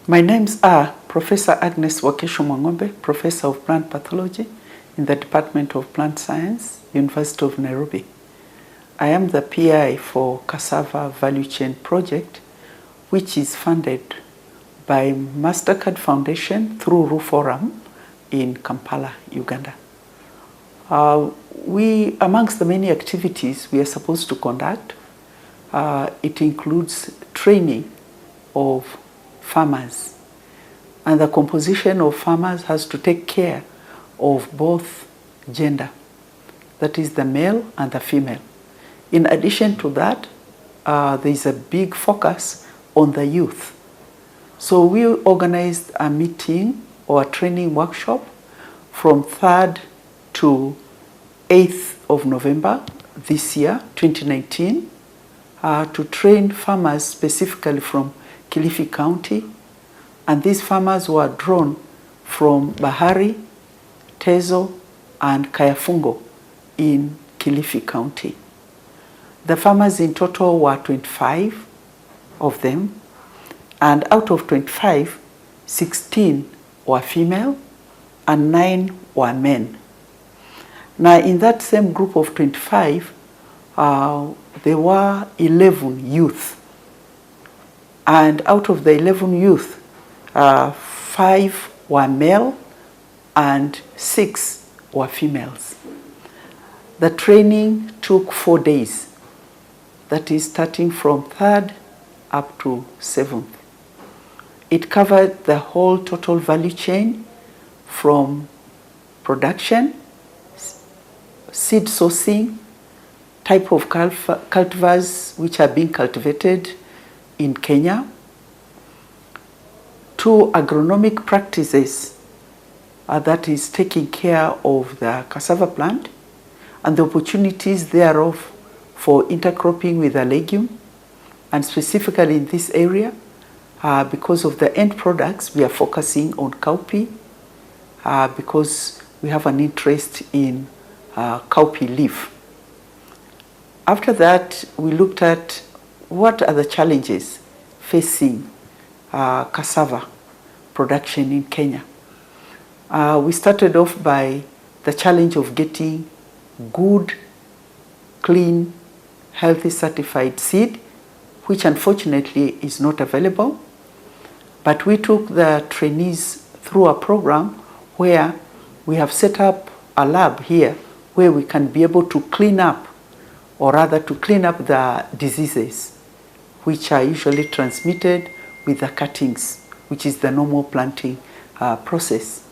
My names are Professor Agnes Mwang'ombe, Professor of Plant Pathology in the Department of Plant Science, University of Nairobi. I am the PI for Cassava Value Chain Project, which is funded by Mastercard Foundation through RUForum in Kampala, Uganda. Amongst the many activities we are supposed to conduct, it includes training of farmers. And the composition of farmers has to take care of both gender, that is the male and the female. In addition to that, there is a big focus on the youth. So we organized a meeting or a training workshop from 3rd to 8th of November this year, 2019, to train farmers specifically from Kilifi County. And these farmers were drawn from Bahari, Tezo, and Kayafungo in Kilifi County. The farmers in total were 25 of them, and out of 25, 16 were female and 9 were men. Now in that same group of 25, there were 11 youth. And out of the 11 youth, 5 were male and 6 were females. The training took 4 days. That is starting from 3rd up to 7th. It covered the whole total value chain from production, seed sourcing, type of cultivars which are being cultivated in Kenya, to agronomic practices that is taking care of the cassava plant and the opportunities thereof for intercropping with a legume, and specifically in this area, because of the end products, we are focusing on cowpea because we have an interest in cowpea leaf. After that, we looked at what are the challenges facing cassava production in Kenya. We started off by the challenge of getting good, clean, healthy certified seed, which unfortunately is not available. But we took the trainees through a program where we have set up a lab here where we can be able to clean up, or rather to clean up the diseases which are usually transmitted with the cuttings, which is the normal planting process.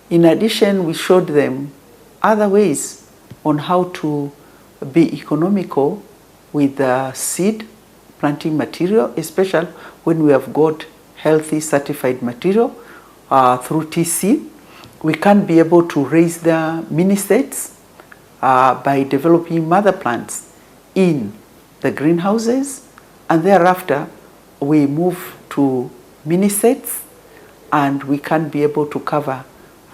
In addition, we showed them other ways on how to be economical with the seed planting material, especially when we have got healthy certified material through TC. We can be able to raise the mini sets by developing mother plants in the greenhouses, and thereafter we move to mini sets, and we can be able to cover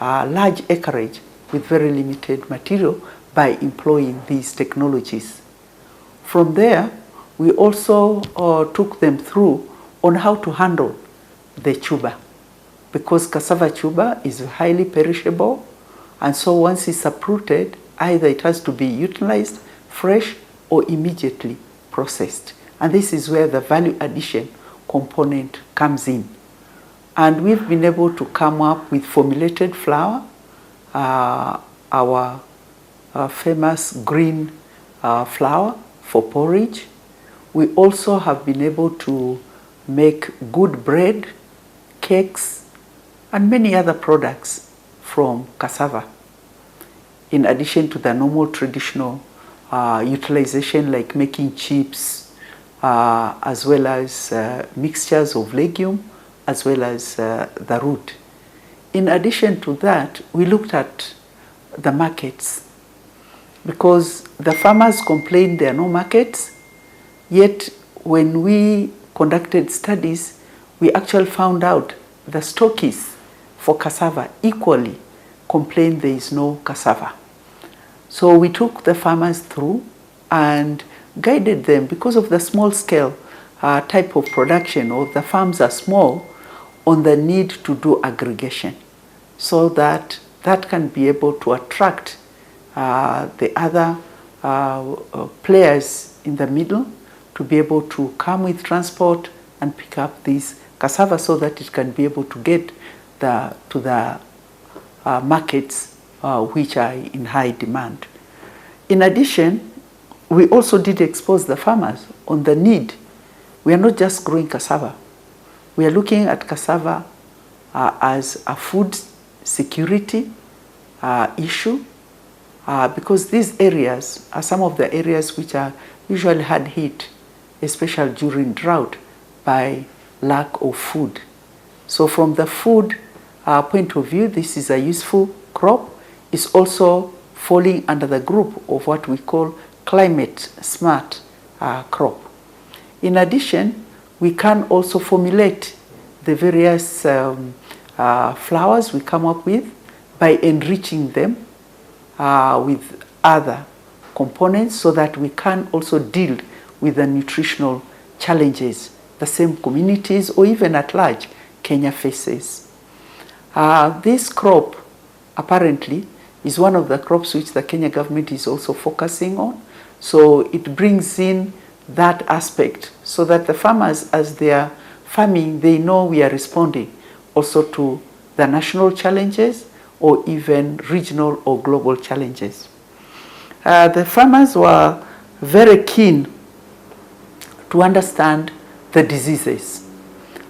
large acreage with very limited material by employing these technologies. From there, we also took them through on how to handle the tuber, because cassava tuber is highly perishable, and so once it's uprooted, either it has to be utilized fresh or immediately processed. And this is where the value addition component comes in. And we've been able to come up with formulated flour, our famous green flour for porridge. We also have been able to make good bread, cakes, and many other products from cassava, in addition to the normal traditional utilization like making chips, as well as mixtures of legume, as well as the root. In addition to that, we looked at the markets, because the farmers complained there are no markets, yet when we conducted studies, we actually found out the stockists for cassava equally complained there is no cassava. So we took the farmers through and guided them, because of the small scale type of production, or the farms are small, on the need to do aggregation, so that that can be able to attract the other players in the middle to be able to come with transport and pick up this cassava, so that it can be able to get to the markets which are in high demand. In addition, we also did expose the farmers on the need. We are not just growing cassava. We are looking at cassava as a food security issue, because these areas are some of the areas which are usually hard hit, especially during drought, by lack of food. So from the food point of view, this is a useful crop. It's also falling under the group of what we call climate smart crop. In addition, we can also formulate the various flowers we come up with by enriching them with other components, so that we can also deal with the nutritional challenges the same communities or even at large Kenya faces. This crop apparently is one of the crops which the Kenya government is also focusing on. So it brings in that aspect, so that the farmers, as they are farming, they know we are responding also to the national challenges or even regional or global challenges. The farmers were very keen to understand the diseases.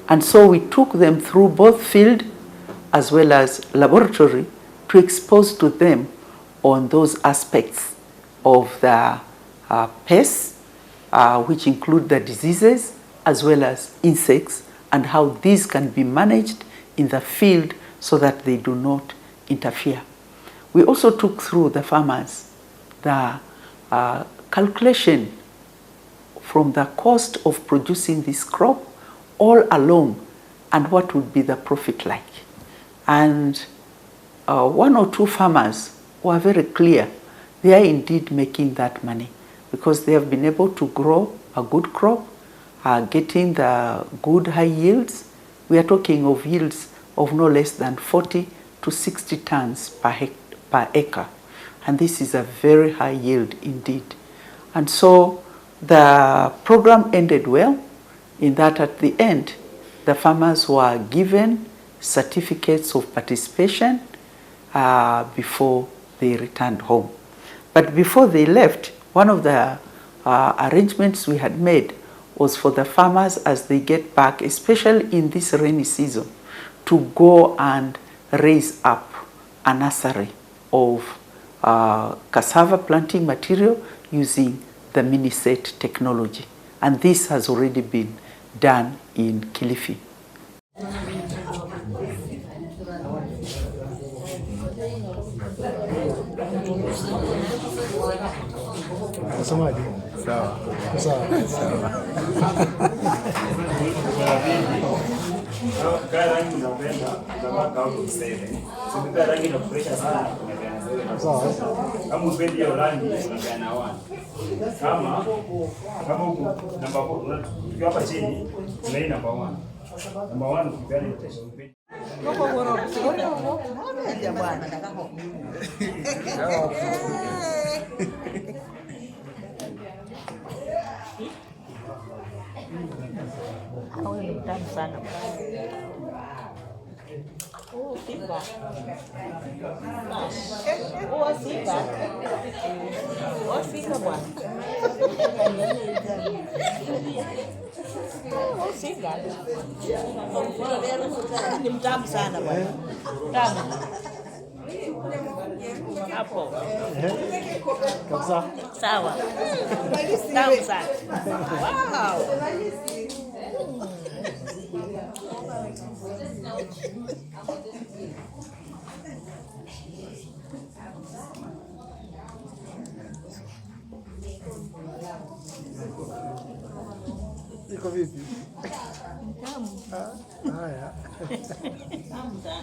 And so we took them through both field as well as laboratory to expose to them on those aspects of the pests, which include the diseases as well as insects, and how these can be managed in the field so that they do not interfere. We also took through the farmers the calculation from the cost of producing this crop all along, and what would be the profit like. And one or two farmers were very clear. They are indeed making that money because they have been able to grow a good crop, getting the good high yields. We are talking of yields of no less than 40 to 60 tons per acre. And this is a very high yield indeed. And so the program ended well, in that at the end, the farmers were given certificates of participation before they returned home. But before they left, one of the arrangements we had made was for the farmers, as they get back, especially in this rainy season, to go and raise up a nursery of cassava planting material using the mini-set technology. And this has already been done in Kilifi. Ni mtamu sana bwana. Tamu. Hapo. Kabisa. Sawa. Tamu sana. Wow. Iko vipi? Tamu. Haya. Tamu sana.